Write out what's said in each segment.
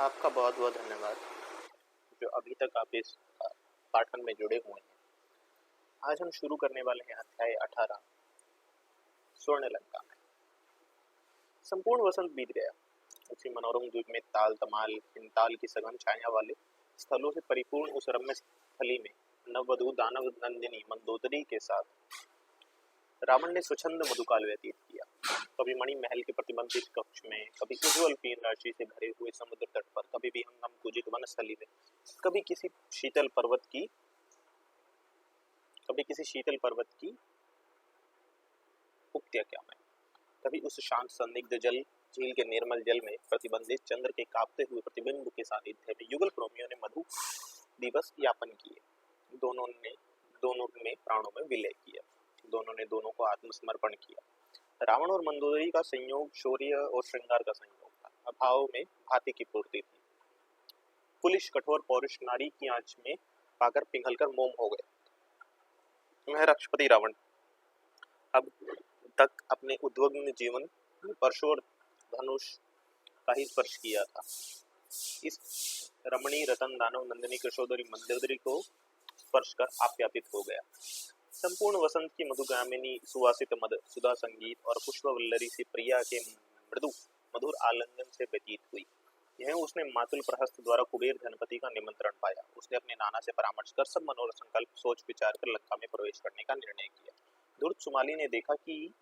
आपका बहुत बहुत धन्यवाद जो अभी तक आप इस पाठन में जुड़े हुए हैं। आज हम शुरू करने वाले हैं अध्याय 18 स्वर्णलंका में। संपूर्ण वसंत बीत गया। उसी मनोरम द्वीप में ताल तमाल हिमताल की सघन छाया वाले स्थलों से परिपूर्ण उस रम्य स्थली में नववधू दानव नंदिनी मंदोदरी के साथ रावण ने स्वच्छंद मधुकाल व्यतीत किया। कभी मणि महल के प्रतिबंधित कक्ष में, कभी उज्ज्वल पीन राशि से भरे हुए समुद्र तट पर, कभी विहंगम कुजित वनस्थली में, कभी किसी शीतल पर्वत की उपत्यका में, कभी उस शांत संदिग्ध जल झील के निर्मल जल में प्रतिबंधित चंद्र के कांपते हुए प्रतिबिंब के सानिध्य में युगल प्रेमियों ने मधु दिवस यापन किए। दोनों ने प्राणों में विलय किया। दोनों ने दोनों को आत्मसमर्पण किया। रावण और मंदोदरी का संयोग शौर्य और श्रृंगार का संयोग था। अभाव में भांति की पूर्ति थी। पुलिस कठोर पौरुष नारी की आंच में पाकर पिघलकर मोम हो गया। वह रक्षपति रावण अब तक अपने उद्विग्न जीवन परशोर धनुष का ही स्पर्श किया था। इस रमणी रतन दानव नंदिनी कृशोदरी मंदोदरी को स्पर्श कर आप्यापित हो गया। संपूर्ण वसंत की मधुगामिनी सुवासित मद सुधा संगीत और पुष्पवल्लरी से प्रिया के मधुर आलिंगन से व्यतीत हुई। यह उसने मातुल प्रहस्त द्वारा कुबेर धनपति का निमंत्रण पाया। उसने अपने नाना से परामर्श कर सब मनोरथ संकल्प सोच विचार कर लंका में प्रवेश करने का निर्णय किया। धूर्त सुमाली ने देखा कि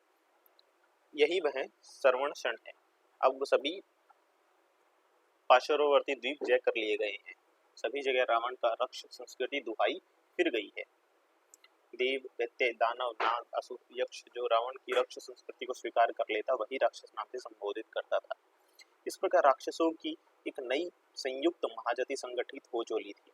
यही वह श्रवण क्षण है। अब सभी पार्श्ववर्ती द्वीप जय कर लिए गए हैं। सभी जगह रावण का रक्ष संस्कृति दुहाई फिर गई है। देव दैत्य दानव नाग असुर यक्ष जो रावण की रक्ष संस्कृति को स्वीकार कर लेता वही राक्षस नाम से संबोधित करता था। इस प्रकार राक्षसों की एक नई संयुक्त महाजाति संगठित हो चली थी,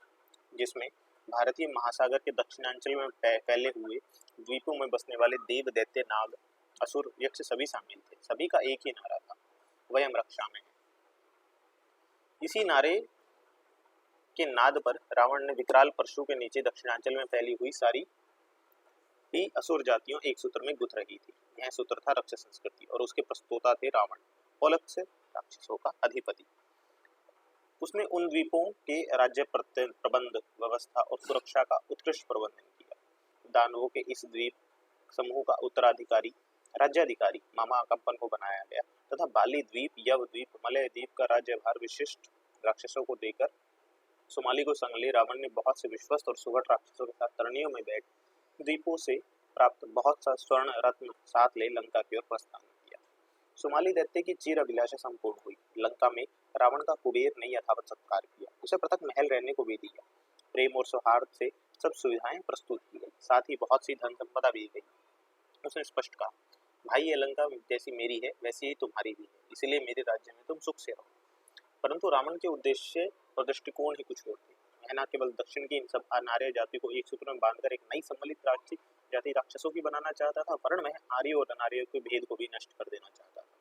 जिसमें भारतीय महासागर के दक्षिणांचल में फैले हुए द्वीपों में बसने वाले देव दैत्य नाग असुर यक्ष सभी शामिल थे। सभी का एक ही नारा था, वयम रक्षा में। इसी नारे के नाद पर रावण ने विकराल परशु के नीचे दक्षिणांचल में फैली हुई सारी भी असुर जातियों एक सूत्र में गुथ रही थी। यह सूत्र था रक्षस संस्कृति और उसके प्रस्तोता थे रावण, औलख से राक्षसों का अधिपति। उसने उन द्वीपों के राज्य प्रबंध व्यवस्था और सुरक्षा का उत्कृष्ट प्रबंधन किया। दानवों के इस द्वीप समूह का उत्तराधिकारी राज्याधिकारी मामा कंपन को बनाया गया तथा बाली द्वीप, यव द्वीप, मलय द्वीप का राज्यभार विशिष्ट राक्षसों को देकर सुमाली को संग ले रावण ने बहुत से विश्वस्त और सुभट राक्षसों के साथ तरनियों में बैठ द्वीपों से प्राप्त बहुत सा स्वर्ण रत्न साथ ले लंका की ओर प्रस्थान किया। सुमाली दैत्य की चीर अभिलाषा संपूर्ण हुई। लंका में रावण का कुबेर ने यथावत सत्कार किया। उसे पृथक महल रहने को भी दिया। प्रेम और सौहार्द से सब सुविधाएं प्रस्तुत की गई, साथ ही बहुत सी धन संपदा भी गई। उसने स्पष्ट कहा, भाई ये लंका जैसी मेरी है वैसी ही तुम्हारी भी है, इसलिए मेरे राज्य में तुम सुख से रहो। परंतु रावण के उद्देश्य और दृष्टिकोण ही कुछ और थे। वह न केवल दक्षिण की इन सब अनार्य जाति को एक सूत्र में बांधकर एक नई सम्मिलित जाति राक्षसों की बनाना चाहता था, वरन वह आर्य और अनार्य के भेद को भी नष्ट कर देना चाहता था।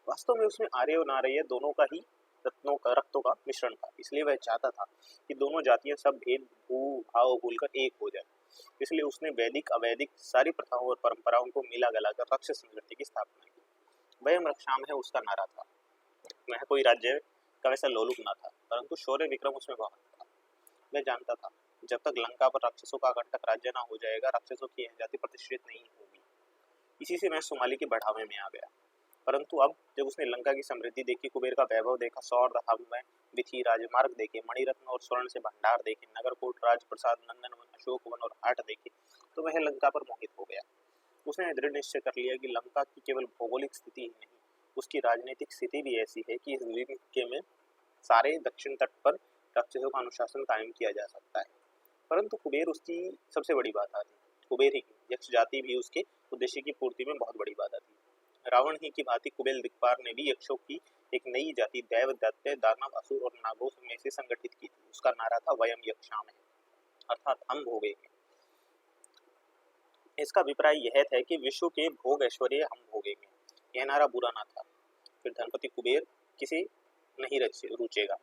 वास्तव में उसमें आर्य और नार्य दोनों का ही रक्तों का मिश्रण था। इसलिए वह चाहता था कि दोनों जातियां सब भेद भाव भूलकर एक हो जाए। इसलिए उसने वैदिक अवैदिक सारी प्रथाओं और परंपराओं को मिला गलाकर रक्षस संस्कृति की स्थापना की। वयम रक्षाम है उसका नारा था। वह कोई राज्य का वैसा लोलुप न था, परंतु शौर्य विक्रम उसमें बहुत था। वह जानता था जब तक लंका पर राक्षसों का कंटक राज्य न हो जाएगा, राक्षसों की यह जाति प्रतिष्ठित नहीं होगी। इसी से वह सुमाली के बढ़ावे में आ गया। परंतु अब जब उसने लंका की समृद्धि देखी, कुबेर का वैभव देखा, सौर में विधि राजमार्ग देखे, मणिरत्न और स्वर्ण से भंडार देखे, नगरकोट राजप्रसाद नंदन वन अशोक वन और हाट देखे, तो वह लंका पर मोहित हो गया। उसने दृढ़ निश्चय कर लिया कि लंका की केवल भौगोलिक स्थिति ही नहीं, उसकी राजनीतिक स्थिति भी ऐसी है कि इस द्वीप के में सारे दक्षिण तट पर राक्षसों का अनुशासन कायम किया जा सकता है। परंतु कुबेर उसकी सबसे बड़ी बाधा थी। कुबेर ही यक्ष जाति भी उसके उद्देश्य की पूर्ति में बहुत बड़ी बाधा थी। रावण ही की भांति कुबेर दिक्पाल ने भी यक्षों की एक नई जाति दैव दैत्य दानव असुर और नागों में से संगठित की थी। उसका नारा था वयम यक्षाम है, अर्थात हम भोगेंगे। इसका अभिप्राय यह था कि विश्व के भोग ऐश्वर्य हम भोगेंगे। यह नारा बुरा ना था। फिर धनपति कुबेर किसी नहीं रुचेगा।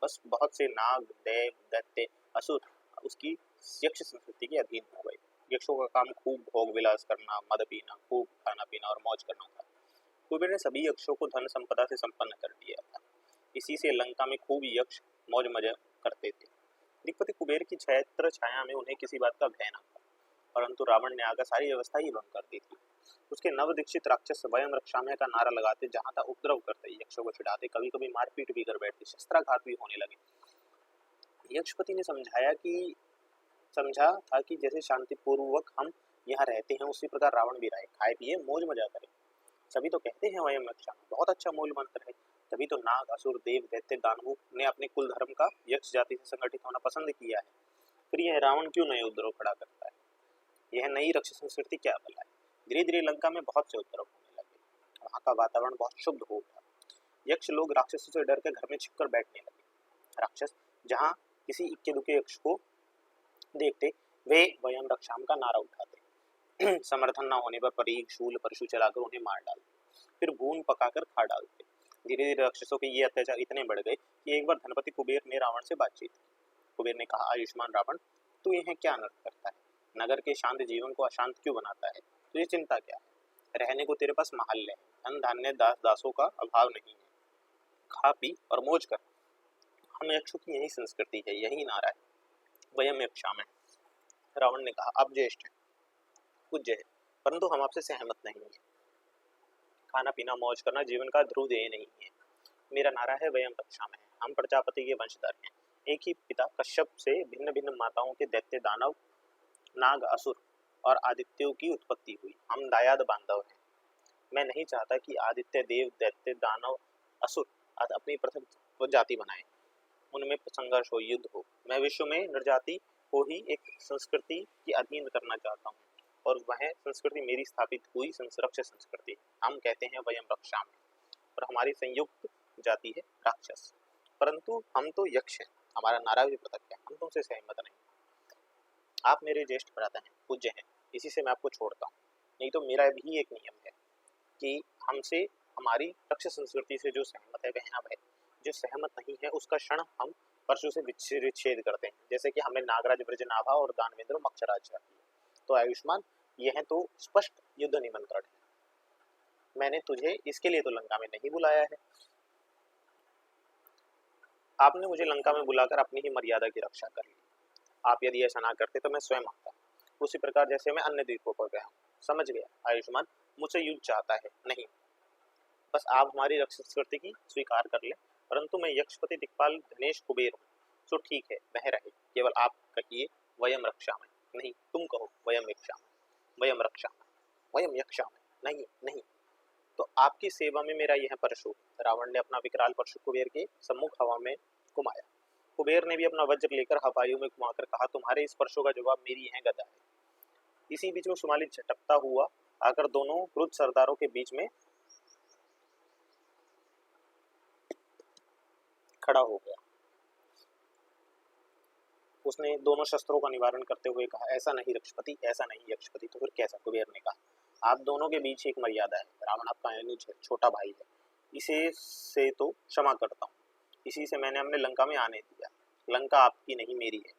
बस बहुत से नाग देव दैत्य असुर उसकी यक्ष संस्कृति के अधीन हो गए। यक्षों का काम खूब भोग विलास करना, मद पीना, खूब खाना पीना और मौज करना था। कुबेर ने सभी यक्षों को धन संपदा से संपन्न कर दिया था। इसी से लंका में खूब यक्ष मौज मजा करते थे। दिक्पति कुबेर की छत्र छाया में उन्हें किसी बात का भय न था, परंतु रावण ने आकर सारी व्यवस्था ही भंग कर दी थी। उसके नवदीक्षित राक्षस वयम रक्षामय का नारा लगाते, जहां तक उपद्रव करते, यक्षों को चिढ़ाते, कभी कभी मारपीट भी कर बैठते, शस्त्राघात भी होने लगे। यक्षपति ने समझा था कि जैसे शांतिपूर्वक हम यहाँ रहते हैं, उसी प्रकार रावण भी रहे, खाए पिए मौज मजा करे। सभी तो कहते हैं वयम रक्षामय, बहुत अच्छा मूल मंत्र है। तभी तो नाग, असुर, देव, दैत्य, दानवों ने अपने कुल धर्म का यक्ष जाति से संगठित होना पसंद किया है। फिर यह रावण क्यों नए उपद्रव खड़ा करता है? यह नई रक्षा संस्कृति क्या भला है? धीरे धीरे लंका में बहुत से उपद्रव होने लगे। वहाँ का वातावरण बहुत शुद्ध हो उठा। यक्ष लोग राक्षसों से डर के घर में छिपकर बैठने लगे। राक्षस जहाँ किसी इक्के दुक्के यक्ष को देखते, वे वयम रक्षाम का नारा उठाते। समर्थन न होने पर परीग, शूल, परशु चलाकर उन्हें मार डालते, फिर भून पकाकर खा डालते। धीरे धीरे राक्षसों के ये अत्याचार इतने बढ़ गए कि एक बार धनपति कुबेर ने रावण से बातचीत की। कुबेर ने कहा, आयुष्मान रावण, तू यह क्या अनर्थ करता है? नगर के शांत जीवन को अशांत क्यों बनाता है? तुझे चिंता क्या है? रहने को तेरे पास महल है, धन धान्य, दासों का अभाव नहीं है, खा पी और मौज कर। हम यक्षों की यही संस्कृति है, यही नारा है, वयम यक्षामय। रावण ने कहा, आप ज्येष्ठ हैं, पूज्य है, परंतु हम आपसे सहमत नहीं है। खाना पीना मौज करना जीवन का ध्रुव ध्येय नहीं है। मेरा नारा है वयम रक्षामय। हम प्रजापति के वंशधर हैं। एक ही पिता कश्यप से भिन्न भिन्न माताओं के दैत्य, दानव, नाग, असुर और आदित्यों की उत्पत्ति हुई। हम दायाद बांधव हैं। मैं नहीं चाहता कि आदित्य, देव, दैत्य, दानव, असुर अपनी पृथक जाति बनाए, उनमें संघर्ष हो, युद्ध हो। मैं विश्व में नरजाति को ही एक संस्कृति के अधीन करना चाहता हूँ, और वह संस्कृति मेरी स्थापित हुई रक्षस संस्कृति। हम कहते हैं वयम रक्षामय, और हमारी संयुक्त जाति है राक्षस, परंतु हम तो यक्ष हैं। हमारा नारा भी पृथक है, हम तुमसे सहमत नहीं। आप मेरे ज्येष्ठ भ्राता हैं, पूज्य हैं, इसी से मैं आपको छोड़ता हूँ। नहीं तो मेरा भी एक नियम है कि हमसे, हमारी रक्षस संस्कृति से जो सहमत है वह अब है, जो सहमत नहीं है उसका क्षण हम परशु से विच्छेद करते हैं। जैसे कि हमने नागराज ब्रजनाभा और दानवेंद्र मक्षराज किया। तो आयुष्मान, यह तो स्पष्ट युद्ध निमंत्रण है। मैंने तुझे इसके लिए तो लंका में नहीं बुलाया है। आपने मुझे लंका में बुलाकर अपनी ही मर्यादा की रक्षा कर ली। आप यदि ऐसा ना करते तो मैं स्वयं आता, उसी प्रकार जैसे मैं अन्य द्वीपों पर गया हूँ। समझ गया आयुष्मान, मुझसे युद्ध चाहता है नहीं, बस आप हमारी रक्षा संस्कृति की स्वीकार कर ले। परंतु मैं यक्षपति दिक्पाल धनेश कुबेर हूँ, तो ठीक है, वह रहे। केवल आप कहिए वयम रक्षामय, नहीं तुम कहो वयम यक्षामय, वयम रक्षामय, वयम यक्षामय, नहीं नहीं। तो आपकी सेवा में मेरा यह परशु। रावण ने अपना विकराल परशु कुबेर के सम्मुख हवा में घुमाया। कुबेर ने भी अपना वज्र लेकर हवाइयों में घुमाकर कहा, तुम्हारे इस परशु का जवाब मेरी यह गदा है। इसी बीच में सुमाली झटकता हुआ आकर दोनों क्रुद्ध सरदारों के बीच में खड़ा हो गया। उसने दोनों शस्त्रों का निवारण करते हुए कहा, ऐसा नहीं रक्षपति, ऐसा नहीं यक्षपति। तो फिर कैसा? कुबेर ने कहा, आप दोनों के बीच एक मर्यादा है। रावण आपका अनुज है, छोटा भाई है, इसे से तो क्षमा करता हूँ। इसी से मैंने अपने लंका में आने दिया। लंका आपकी नहीं मेरी है,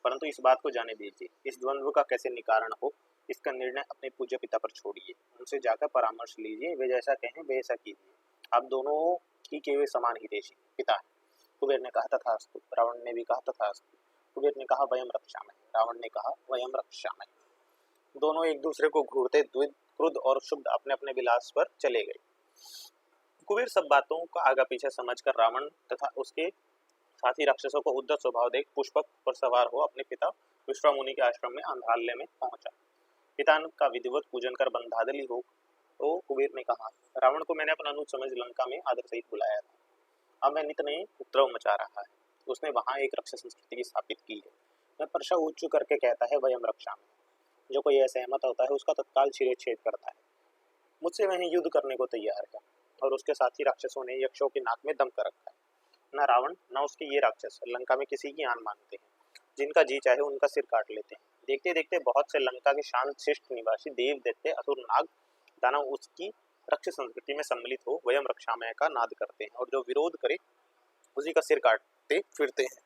परंतु इस बात को जाने दीजिए, इस द्वंद्व का कैसे निवारण हो, इसका निर्णय अपने पूज्य पिता पर छोड़िए। उनसे जाकर परामर्श लीजिए, वे जैसा कहें वैसा कीजिए। आप दोनों ही के वे समान हितैषी पिता है। कुबेर ने कहा, तथास्तु। रावण ने भी कहा, तथास्तु। कुबेर ने कहा, वयम रक्षामय। रावण ने कहा, वयम रक्षामय। दोनों एक दूसरे को घूरते द्विध, क्रुद्ध और शुद्ध अपने अपने विलास पर चले गए। कुबेर सब बातों का आगा पीछा समझकर रावण तथा उसके साथी राक्षसों को उद्धत स्वभाव देख पुष्पक पर सवार हो अपने पिता विश्वामुनि के आश्रम में अंधालय में पहुंचा। पिता का विधिवत पूजन कर बंधादली हो तो कुबेर ने कहा, रावण को मैंने अपना अनुज समझ लंका में आदर सहित बुलाया था। अब वह नित नए उपद्रव मचा रहा है। उसने वहां एक रक्षा संस्कृति की स्थापित की है। वह परशा ऊंच करके कहता है वयम रक्षामय। जो कोई असहमत होता है उसका तत्काल शिरच्छेद करता है। मुझसे वह युद्ध करने को तैयार है, और उसके साथी राक्षसों ने यक्षों की नाक में दम कर रखा है। न रावण न उसके ये राक्षस लंका में किसी की आन मानते हैं। जिनका जी चाहे उनका सिर काट लेते हैं। देखते देखते बहुत से लंका के शांत शिष्ट निवासी देव, दैत्य, असुर, नाग, दानव उसकी रक्षा संस्कृति में सम्मिलित हो वयम रक्षामय का नाद करते हैं, और जो विरोध करे उसी का सिर काटते फिरते हैं।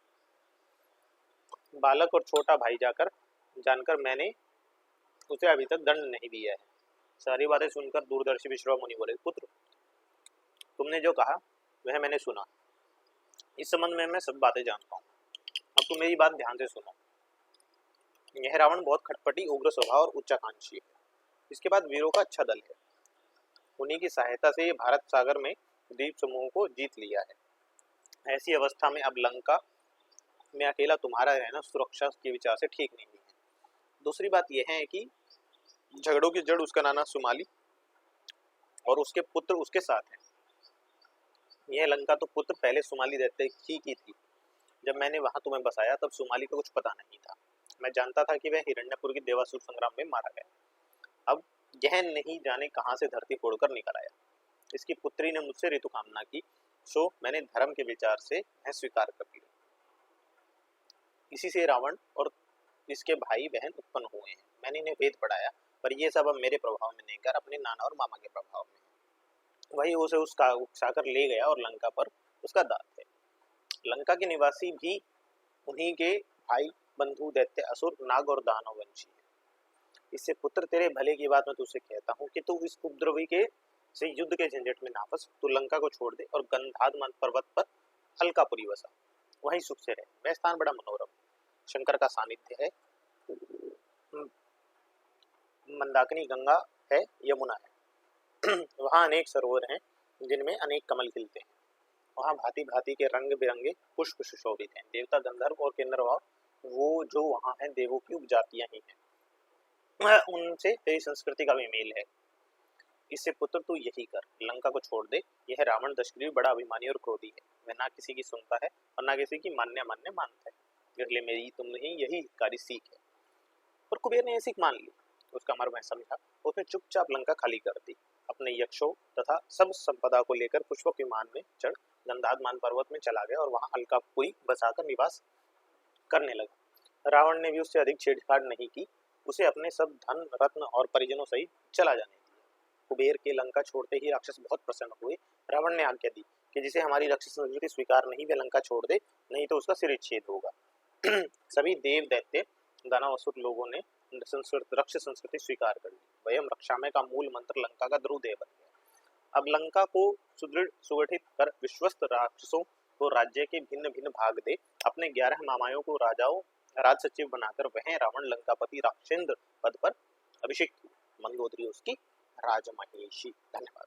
बालक और छोटा भाई जानकर मैंने उसे अभी तक दंड नहीं दिया है। सारी बातें सुनकर दूरदर्शी विश्वामुनि बोले, पुत्र, तुमने जो कहा वह मैंने सुना। इस संबंध में मैं सब बातें जानता हूँ। अब तुम मेरी बात ध्यान से सुनो। यह रावण बहुत खटपटी, उग्र स्वभाव और उच्चाकांक्षी है। इसके बाद वीरों का अच्छा दल है। उन्हीं की सहायता से ये भारत सागर में द्वीप समूह को जीत लिया है। ऐसी अवस्था में अब लंका में अकेला तुम्हारा रहना सुरक्षा के विचार से ठीक नहीं है। दूसरी बात यह है कि झगड़ों की जड़ उसका नाना सुमाली और उसके पुत्र उसके साथ हैं। यह लंका तो पुत्र पहले सुमाली रहते ही की थी। जब मैंने वहां तुम्हें बसाया तब सुमाली का कुछ पता नहीं था। मैं जानता था कि वह हिरण्यपुर की देवासुर संग्राम में मारा गया। अब यह नहीं जाने कहां से धरती फोड़कर निकल आया। इसकी पुत्री ने मुझसे ऋतु कामना की, सो मैंने धर्म के विचार से वह स्वीकार कर लिया। इसी से रावण और इसके भाई बहन उत्पन्न हुए हैं। मैंने इन्हें वेद पढ़ाया, पर ये सब अब मेरे प्रभाव में नहीं कर अपने नाना और मामा के प्रभाव में है। वही उसे उसका उकसाकर ले गया और लंका पर उसका दाद है। लंका के निवासी भी उन्हीं के भाई, बंधु, दैत्य, असुर, नाग और दानव वंशी है। इससे पुत्र तेरे भले की बात मैं तुझसे कहता हूँ कि तू इस उपद्रवी के से युद्ध के झंझट में ना फंस। तू लंका को छोड़ दे और गंधाद पर्वत पर अलकापुरी बसा, वहीं सुख से रहे। वह स्थान बड़ा मनोरम, शंकर का सानिध्य है, मंदाकिनी गंगा है, यमुना है। वहाँ अनेक सरोवर हैं जिनमें अनेक कमल खिलते हैं। वहाँ भांति भांति के रंग बिरंगे पुष्प सुशोभित हैं। देवता, गंधर्व और किन्नर वो जो वहाँ हैं देवों की उपजातियां ही हैं। उनसे तेरी संस्कृति का भी मेल है। इससे पुत्र तू यही कर, लंका को छोड़ दे। यह रावण दशग्रीव बड़ा अभिमानी और क्रोधी है। वह ना किसी की सुनता है और ना किसी की मान्य मानता है। इसलिए मेरी तुमने यही हितकारी सीख है। और कुबेर ने यह सीख मान ली। उसका मर्म समझा। उसने चुपचाप लंका खाली कर दी। अपने यक्षों तथा सब संपदा को लेकर पुष्पक विमान में चढ़ गंधाद पर्वत में चला गया और वहां अलकापुरी बसाकर निवास करने लगा। रावण ने भी उससे अधिक छेड़छाड़ नहीं की। उसे अपने सब धन, रत्न और परिजनों सहित चला जाने दिया। कुबेर के लंका छोड़ते ही राक्षस बहुत प्रसन्न हुए। रावण ने आज्ञा दी कि जिसे हमारी राक्षस संस्कृति स्वीकार नहीं, वे लंका छोड़ दे, नहीं तो उसका सिरच्छेद होगा। सभी देव, दैत्य, दानव, असुर लोगों ने राक्षस संस्कृति स्वीकार कर ली। वयम रक्षामय का मूल मंत्र लंका का ध्रुव बन गया। अब लंका को सुदृढ़ सुगठित कर विश्वस्त राक्षसों को राज्य के भिन्न भिन्न भाग दे। अपने 11 मामाओं को राजाओं राज सचिव बनाकर वह रावण लंकापति राक्षेंद्र पद पर अभिषेक हुआ। मंदोदरी उसकी राजमहेशी। धन्यवाद।